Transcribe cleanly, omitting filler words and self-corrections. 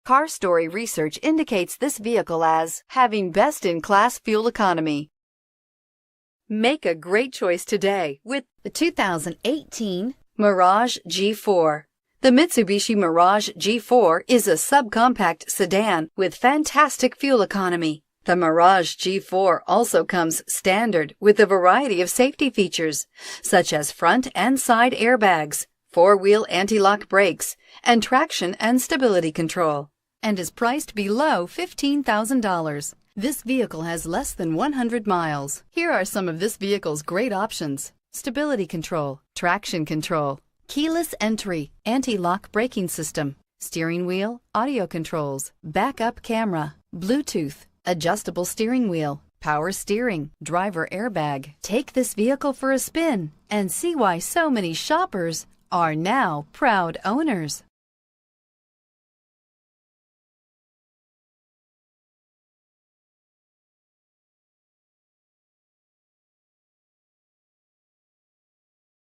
Car Story research indicates this vehicle as having best-in-class fuel economy. Make a great choice today with the 2018 Mirage G4. The Mitsubishi Mirage G4 is a subcompact sedan with fantastic fuel economy. The Mirage G4 also comes standard with a variety of safety features, such as front and side airbags, four-wheel anti-lock brakes, and traction and stability control, and is priced below $15,000. This vehicle has less than 100 miles. Here are some of this vehicle's great options: stability control, traction control, keyless entry, anti-lock braking system, steering wheel audio controls, backup camera, Bluetooth, adjustable steering wheel, power steering, driver airbag. Take this vehicle for a spin and see why so many shoppers are now proud owners.